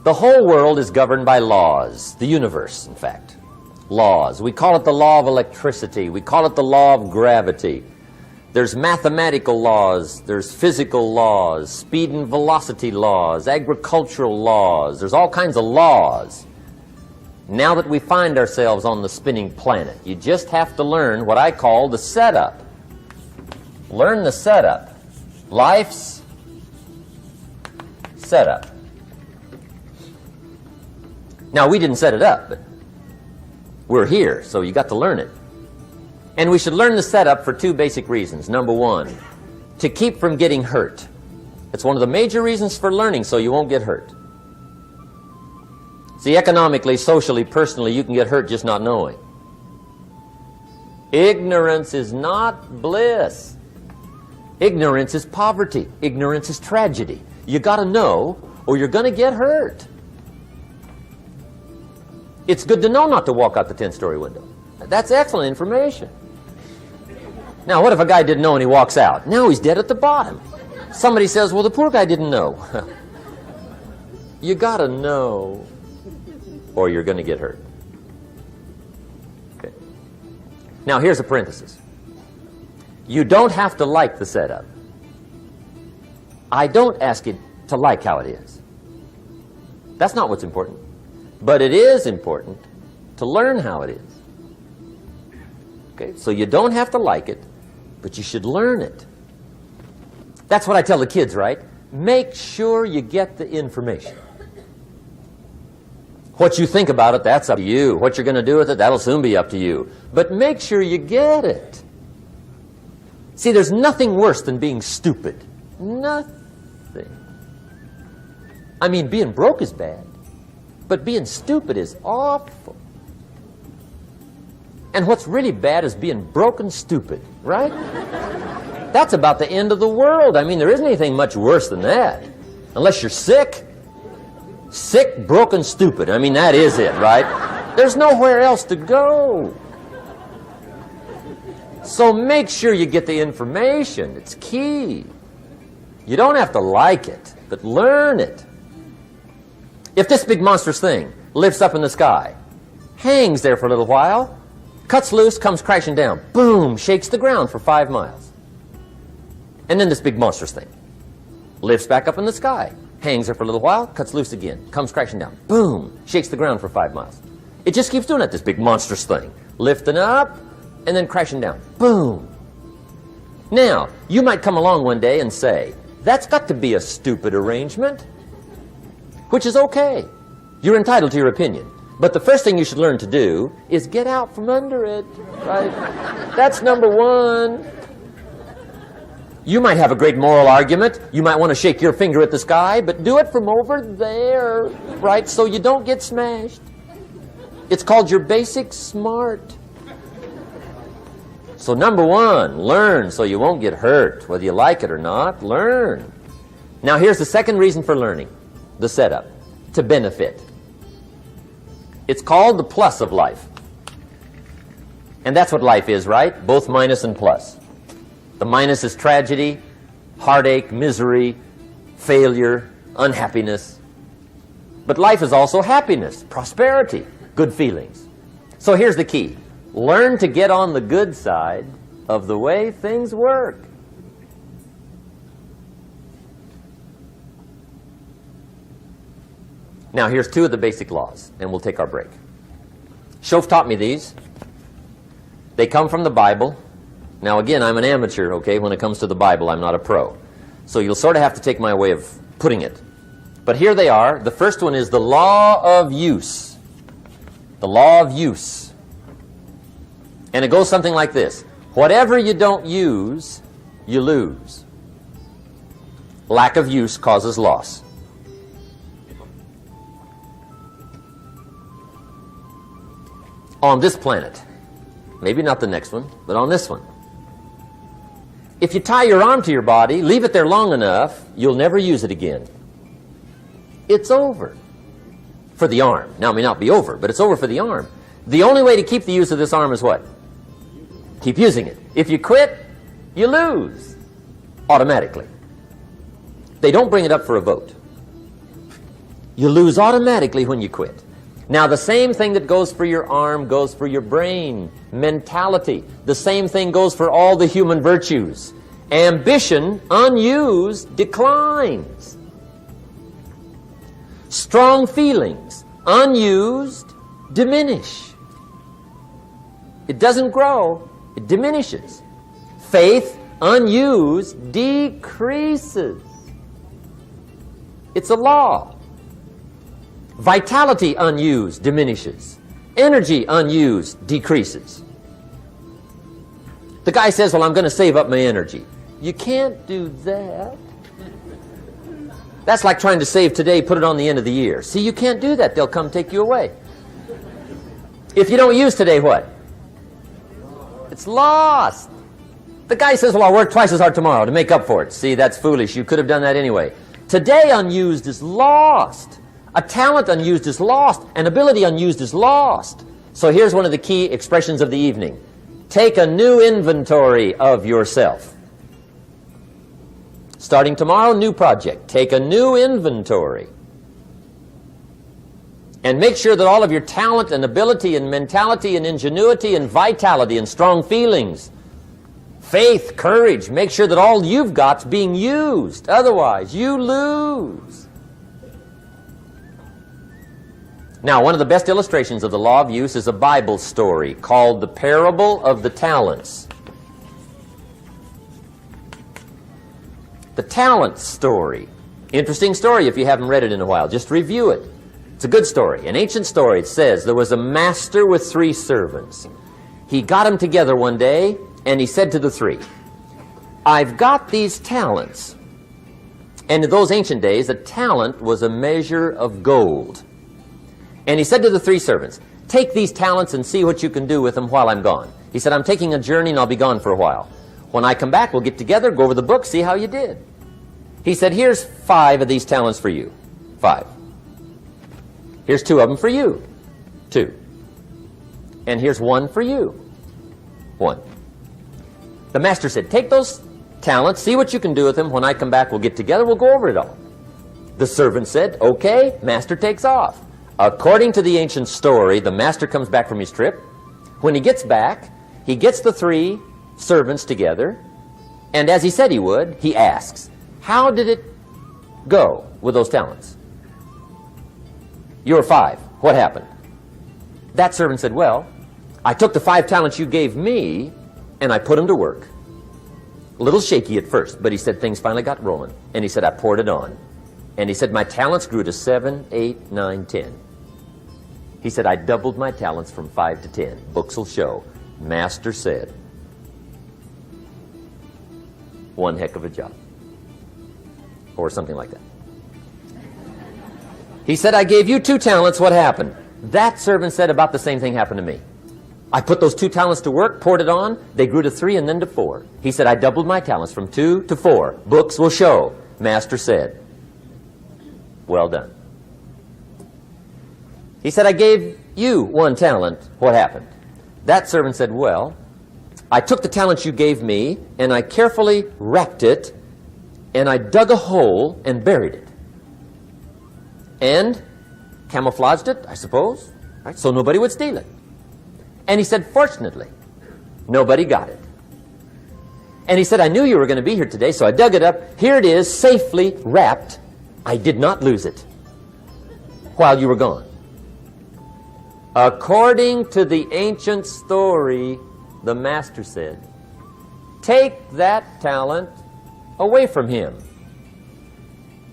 The whole world is governed by laws. The universe, in fact. Laws. We call it the law of electricity. We call it the law of gravity. There's mathematical laws. There's physical laws, speed and velocity laws, agricultural laws. There's all kinds of laws. Now that we find ourselves on the spinning planet, you just have to learn what I call the setup. Learn the setup. Life's setup. Now, we didn't set it up, but we're here, so you got to learn it. And we should learn the setup for two basic reasons. Number one, to keep from getting hurt. It's one of the major reasons for learning, so you won't get hurt. See, economically, socially, personally, you can get hurt just not knowing. Ignorance is not bliss. Ignorance is poverty. Ignorance is tragedy. You got to know, or you're going to get hurt. It's good to know not to walk out the 10-story window. That's excellent information. Now, what if a guy didn't know and he walks out? Now he's dead at the bottom. Somebody says, well, the poor guy didn't know. You got to know, or you're going to get hurt. Okay. Now, here's a parenthesis. You don't have to like the setup. I don't ask you to like how it is. That's not what's important. But it is important to learn how it is. Okay? So you don't have to like it, but you should learn it. That's what I tell the kids, right? Make sure you get the information. What you think about it, that's up to you. What you're going to do with it, that'll soon be up to you. But make sure you get it. See, there's nothing worse than being stupid. Nothing. I mean, being broke is bad, but being stupid is awful. And what's really bad is being broke and stupid, right? That's about the end of the world. I mean, there isn't anything much worse than that. Unless you're sick. Sick, broken, stupid. I mean, that is it, right? There's nowhere else to go. So make sure you get the information. It's key. You don't have to like it, but learn it. If this big monstrous thing lifts up in the sky, hangs there for a little while, cuts loose, comes crashing down, boom, shakes the ground for 5 miles. And then this big monstrous thing lifts back up in the sky, hangs there for a little while, cuts loose again, comes crashing down, boom, shakes the ground for 5 miles. It just keeps doing that, this big monstrous thing, lifting up and then crashing down, boom. Now, you might come along one day and say, that's got to be a stupid arrangement, which is okay. You're entitled to your opinion. But the first thing you should learn to do is get out from under it, right? That's number one. You might have a great moral argument. You might want to shake your finger at the sky, but do it from over there, right? So you don't get smashed. It's called your basic smart. So number one, learn so you won't get hurt. Whether you like it or not, learn. Now here's the second reason for learning, the setup, to benefit. It's called the plus of life. And that's what life is, right? Both minus and plus. The minus is tragedy, heartache, misery, failure, unhappiness. But life is also happiness, prosperity, good feelings. So here's the key. Learn to get on the good side of the way things work. Now, here's two of the basic laws, and we'll take our break. Shof taught me these. They come from the Bible. Now, again, I'm an amateur, okay? When it comes to the Bible, I'm not a pro. So you'll sort of have to take my way of putting it. But here they are. The first one is the law of use. The law of use. And it goes something like this. Whatever you don't use, you lose. Lack of use causes loss. On this planet, maybe not the next one, but on this one, if you tie your arm to your body, leave it there long enough, you'll never use it again. It's over for the arm. Now, it may not be over, but it's over for the arm. The only way to keep the use of this arm is what? Keep using it. If you quit, you lose automatically. They don't bring it up for a vote. You lose automatically when you quit. Now, the same thing that goes for your arm goes for your brain, mentality. The same thing goes for all the human virtues. Ambition, unused, declines. Strong feelings, unused, diminish. It doesn't grow, it diminishes. Faith, unused, decreases. It's a law. Vitality, unused, diminishes. Energy, unused, decreases. The guy says, well, I'm going to save up my energy. You can't do that. That's like trying to save today, put it on the end of the year. See, you can't do that. They'll come take you away. If you don't use today, what? It's lost. The guy says, well, I'll work twice as hard tomorrow to make up for it. See, that's foolish. You could have done that anyway. Today unused is lost. A talent unused is lost. An ability unused is lost. So here's one of the key expressions of the evening. Take a new inventory of yourself. Starting tomorrow, new project. Take a new inventory. And make sure that all of your talent and ability and mentality and ingenuity and vitality and strong feelings, faith, courage, make sure that all you've got's being used. Otherwise, you lose. Now, one of the best illustrations of the law of use is a Bible story called the Parable of the Talents. The talent story. Interesting story if you haven't read it in a while. Just review it. It's a good story. An ancient story. It says there was a master with 3 servants. He got them together one day and he said to the 3, I've got these talents. And in those ancient days, a talent was a measure of gold. And he said to the 3 servants, take these talents and see what you can do with them while I'm gone. He said, I'm taking a journey and I'll be gone for a while. When I come back, we'll get together, go over the book, see how you did. He said, here's 5 of these talents for you. 5. Here's 2 of them for you. 2. And here's 1 for you. 1. The master said, take those talents, see what you can do with them. When I come back, we'll get together, we'll go over it all. The servant said, okay, master takes off. According to the ancient story, the master comes back from his trip. When he gets back, he gets the 3 servants together, and as he said he would, he asks, how did it go with those talents? You were 5. What happened? That servant said, well, I took the 5 talents you gave me, and I put them to work. A little shaky at first, but he said things finally got rolling. And he said, I poured it on. And he said, my talents grew to 7, 8, 9, 10. He said, I doubled my talents from 5 to 10. Books will show. Master said, one heck of a job. Or something like that. He said, I gave you 2 talents. What happened? That servant said about the same thing happened to me. I put those 2 talents to work, poured it on. They grew to 3 and then to 4. He said, I doubled my talents from 2 to 4. Books will show. Master said, well done. He said, I gave you 1 talent. What happened? That servant said, well, I took the talent you gave me, and I carefully wrapped it, and I dug a hole and buried it. And camouflaged it, I suppose, right? So nobody would steal it. And he said, fortunately, nobody got it. And he said, I knew you were going to be here today, so I dug it up. Here it is, safely wrapped. I did not lose it while you were gone. According to the ancient story, the master said, take that talent away from him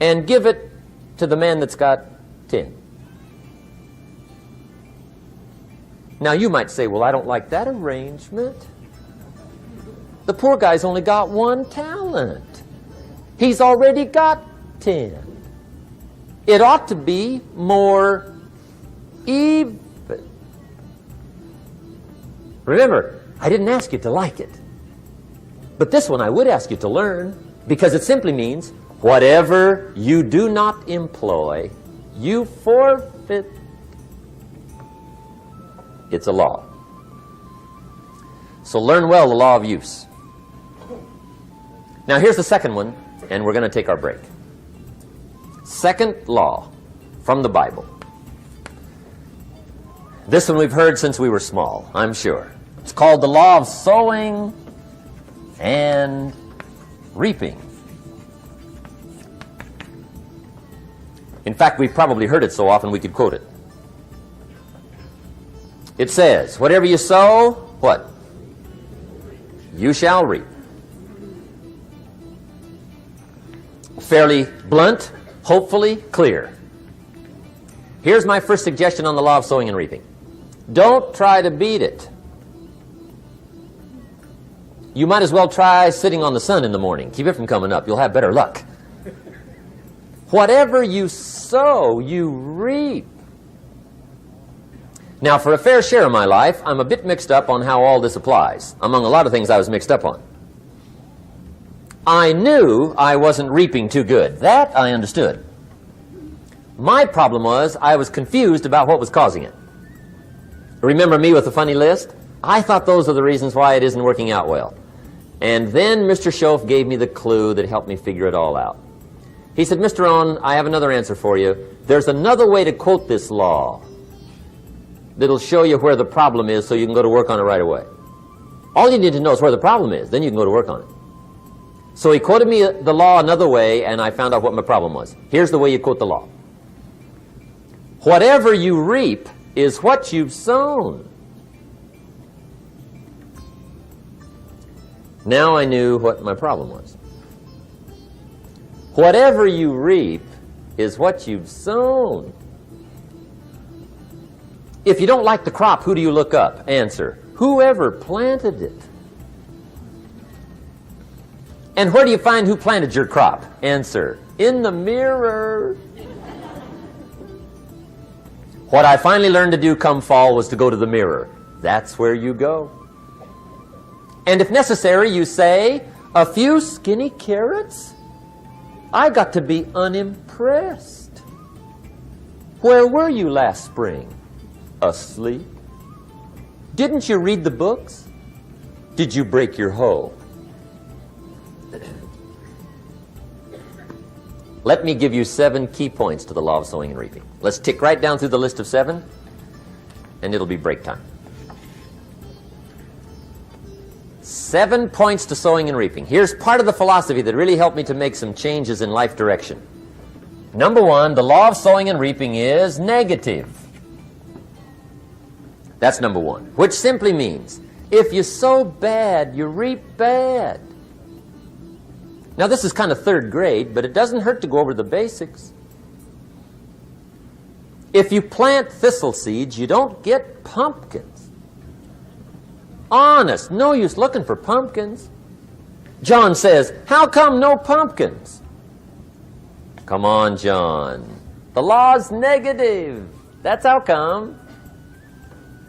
and give it to the man that's got 10. Now you might say, well, I don't like that arrangement. The poor guy's only got 1 talent. He's already got 10. It ought to be more even. Remember, I didn't ask you to like it. But this one I would ask you to learn, because it simply means whatever you do not employ, you forfeit. It's a law. So learn well the law of use. Now here's the second one, and we're going to take our break. Second law, from the Bible. This one we've heard since we were small, I'm sure. It's called the law of sowing and reaping. In fact, we've probably heard it so often we could quote it. It says, whatever you sow, what? You shall reap. Fairly blunt, hopefully clear. Here's my first suggestion on the law of sowing and reaping. Don't try to beat it. You might as well try sitting on the sun in the morning. Keep it from coming up. You'll have better luck. Whatever you sow, you reap. Now, for a fair share of my life, I'm a bit mixed up on how all this applies. Among a lot of things I was mixed up on. I knew I wasn't reaping too good. That I understood. My problem was I was confused about what was causing it. Remember me with the funny list? I thought those are the reasons why it isn't working out well. And then Mr. Schoaf gave me the clue that helped me figure it all out. He said, Mr. Rohn, I have another answer for you. There's another way to quote this law that'll show you where the problem is so you can go to work on it right away. All you need to know is where the problem is, then you can go to work on it. So he quoted me the law another way, and I found out what my problem was. Here's the way you quote the law. Whatever you reap is what you've sown. Now I knew what my problem was. Whatever you reap is what you've sown. If you don't like the crop, who do you look up? Answer, whoever planted it. And where do you find who planted your crop? Answer, in the mirror. What I finally learned to do come fall was to go to the mirror. That's where you go. And if necessary, you say, a few skinny carrots? I got to be unimpressed. Where were you last spring? Asleep? Didn't you read the books? Did you break your hoe? Let me give you 7 key points to the law of sowing and reaping. Let's tick right down through the list of 7, and it'll be break time. 7 points to sowing and reaping. Here's part of the philosophy that really helped me to make some changes in life direction. Number 1, the law of sowing and reaping is negative. That's number 1, which simply means if you sow bad, you reap bad. Now, this is kind of 3rd grade, but it doesn't hurt to go over the basics. If you plant thistle seeds, you don't get pumpkins. Honest, no use looking for pumpkins. John says, how come no pumpkins? Come on, John. The law's negative. That's how come.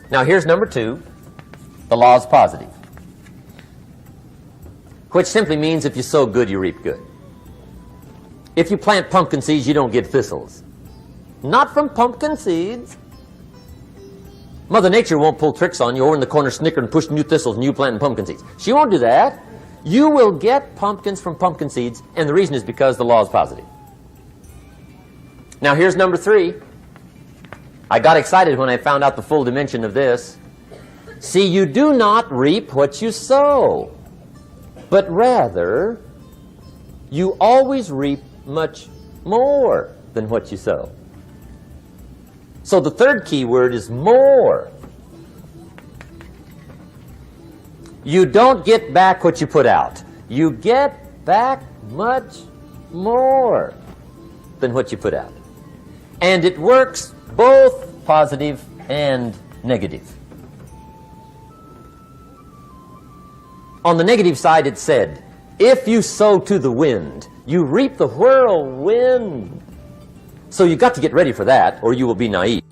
Now, here's number 2. The law's positive. Which simply means if you sow good, you reap good. If you plant pumpkin seeds, you don't get thistles. Not from pumpkin seeds. Mother Nature won't pull tricks on you over in the corner snickering and pushing new thistles and you planting pumpkin seeds. She won't do that. You will get pumpkins from pumpkin seeds, and the reason is because the law is positive. Now here's number 3. I got excited when I found out the full dimension of this. See, you do not reap what you sow, but rather you always reap much more than what you sow. So the 3rd key word is more. You don't get back what you put out. You get back much more than what you put out. And it works both positive and negative. On the negative side, it said, if you sow to the wind, you reap the whirlwind. So you've got to get ready for that, or you will be naive.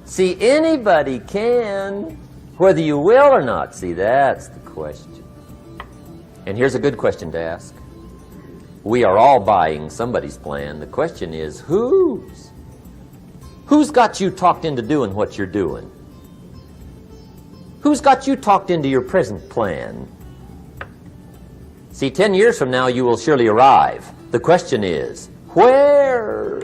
See, anybody can, whether you will or not. See, that's the question. And here's a good question to ask. We are all buying somebody's plan. The question is, whose? Who's got you talked into doing what you're doing? Who's got you talked into your present plan? See, 10 years from now, you will surely arrive. The question is, where?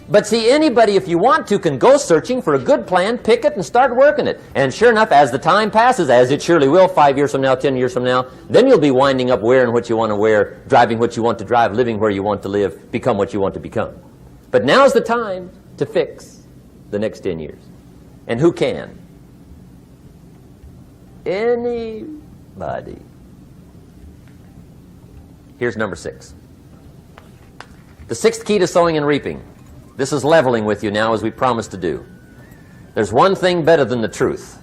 But see, anybody, if you want to, can go searching for a good plan, pick it, and start working it. And sure enough, as the time passes, as it surely will 5 years from now, 10 years from now, then you'll be winding up wearing what you want to wear, driving what you want to drive, living where you want to live, become what you want to become. But now's the time to fix the next 10 years. And who can? Anybody. Here's number 6. The 6th key to sowing and reaping. This is leveling with you now, as we promised to do. There's one thing better than the truth,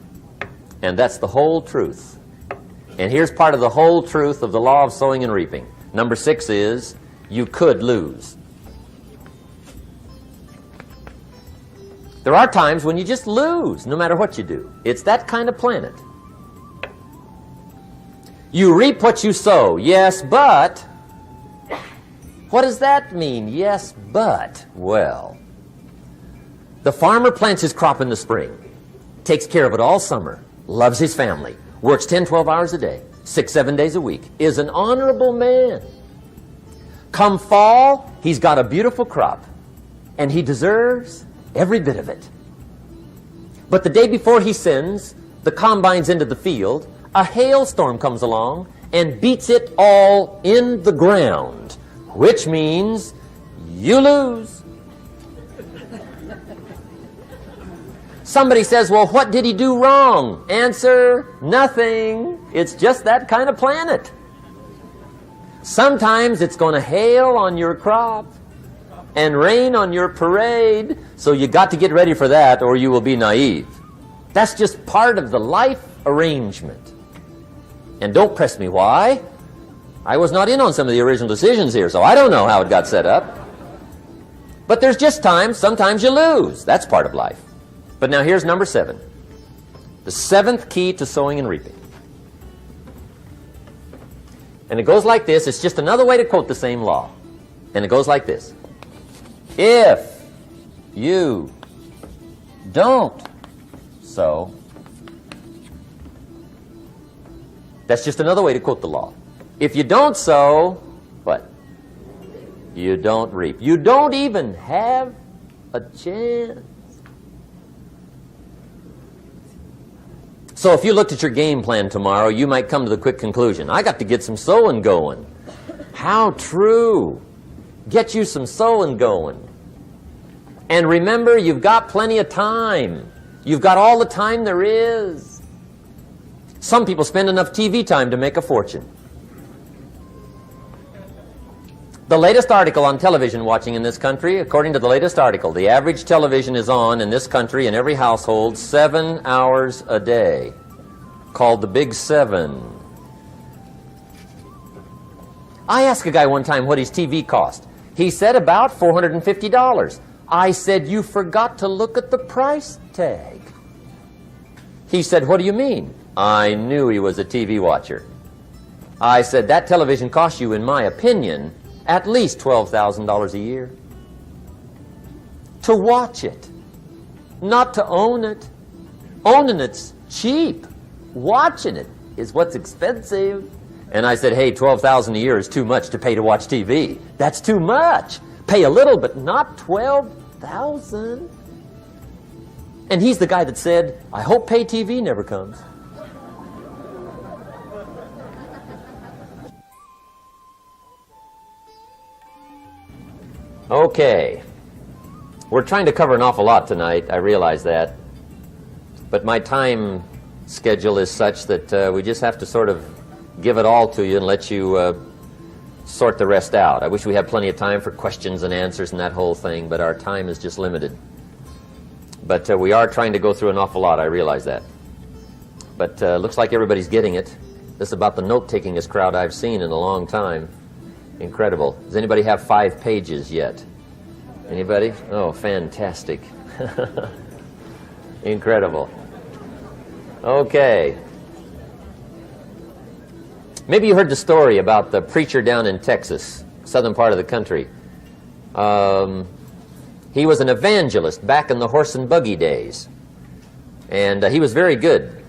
and that's the whole truth. And here's part of the whole truth of the law of sowing and reaping. Number 6 is, you could lose. There are times when you just lose, no matter what you do. It's that kind of planet. You reap what you sow, yes, but... What does that mean? Yes, but, well, the farmer plants his crop in the spring, takes care of it all summer, loves his family, works 10, 12 hours a day, 6, 7 days a week, is an honorable man. Come fall, he's got a beautiful crop, and he deserves every bit of it. But the day before he sends the combines into the field, a hailstorm comes along and beats it all in the ground. Which means you lose. Somebody says, well, what did he do wrong? Answer, nothing. It's just that kind of planet. Sometimes it's going to hail on your crop and rain on your parade, so you got to get ready for that or you will be naive. That's just part of the life arrangement. And don't press me why. I was not in on some of the original decisions here, so I don't know how it got set up. But there's just times, sometimes you lose. That's part of life. But now here's number 7. The 7th key to sowing and reaping. And it goes like this. It's just another way to quote the same law. And it goes like this. If you don't sow, that's just another way to quote the law. If you don't sow, what? You don't reap. You don't even have a chance. So if you looked at your game plan tomorrow, you might come to the quick conclusion, I got to get some sowing going. How true. Get you some sowing going. And remember, you've got plenty of time. You've got all the time there is. Some people spend enough TV time to make a fortune. The latest article on television watching in this country, according to the latest article, the average television is on in this country in every household 7 hours a day, called the Big 7. I asked a guy one time what his TV cost. He said about $450. I said, you forgot to look at the price tag. He said, what do you mean? I knew he was a TV watcher. I said, that television costs you, in my opinion, at least $12,000 a year. To watch it, not to own it. Owning it's cheap. Watching it is what's expensive. And I said, hey, $12,000 a year is too much to pay to watch TV. That's too much. Pay a little, but not $12,000. And he's the guy that said, I hope pay TV never comes. Okay, we're trying to cover an awful lot tonight, I realize that, but my time schedule is such that we just have to sort of give it all to you and let you sort the rest out. I wish we had plenty of time for questions and answers and that whole thing, but our time is just limited. But we are trying to go through an awful lot, I realize that. But looks like everybody's getting it. This is about the note-takingest crowd I've seen in a long time. Incredible. Does anybody have 5 pages yet? Anybody? Oh, fantastic. Incredible. Okay. Maybe you heard the story about the preacher down in Texas, southern part of the country. He was an evangelist back in the horse and buggy days. And he was very good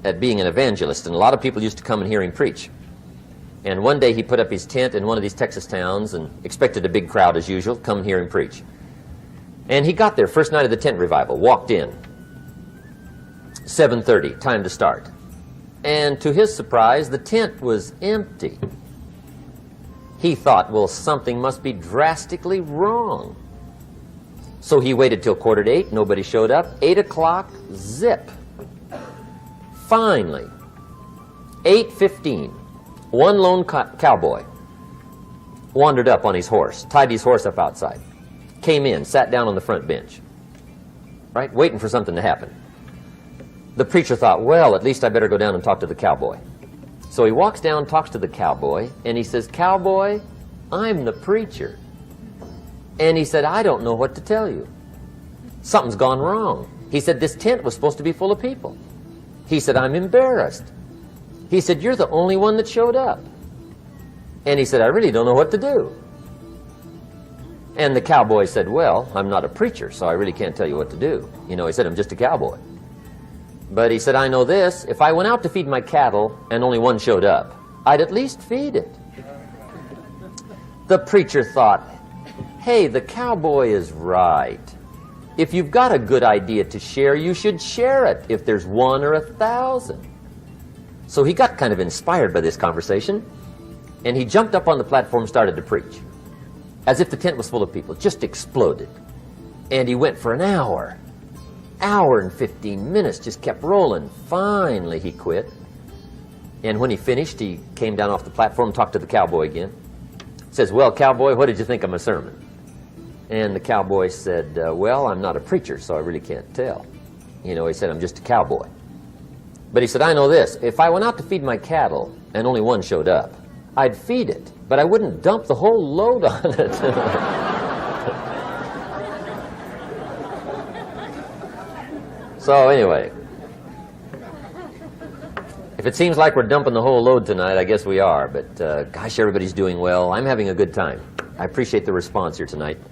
at being an evangelist, and a lot of people used to come and hear him preach. And one day he put up his tent in one of these Texas towns and expected a big crowd as usual, come hear him preach. And he got there, first night of the tent revival, walked in. 7:30, time to start. And to his surprise, the tent was empty. He thought, well, something must be drastically wrong. So he waited till 7:45, nobody showed up. 8 o'clock, zip. Finally, 8:15, one lone cowboy wandered up on his horse, tied his horse up outside, came in, sat down on the front bench, right, waiting for something to happen. The preacher thought, well, at least I better go down and talk to the cowboy. So he walks down, talks to the cowboy, and he says, "Cowboy, I'm the preacher." And he said, "I don't know what to tell you. Something's gone wrong." He said, "This tent was supposed to be full of people." He said, "I'm embarrassed." He said, "You're the only one that showed up." And he said, "I really don't know what to do." And the cowboy said, "Well, I'm not a preacher, so I really can't tell you what to do." You know, he said, "I'm just a cowboy." But he said, "I know this, if I went out to feed my cattle and only one showed up, I'd at least feed it." The preacher thought, hey, the cowboy is right. If you've got a good idea to share, you should share it, if there's 1 or 1,000. So he got kind of inspired by this conversation, and he jumped up on the platform and started to preach, as if the tent was full of people, just exploded. And he went for an hour and 15 minutes, just kept rolling. Finally, he quit. And when he finished, he came down off the platform, talked to the cowboy again. Says, "Well, cowboy, what did you think of my sermon?" And the cowboy said, "Well, I'm not a preacher, so I really can't tell." You know, he said, "I'm just a cowboy." But he said, "I know this, if I went out to feed my cattle and only one showed up, I'd feed it, but I wouldn't dump the whole load on it." So anyway, if it seems like we're dumping the whole load tonight, I guess we are. But gosh, everybody's doing well. I'm having a good time. I appreciate the response here tonight.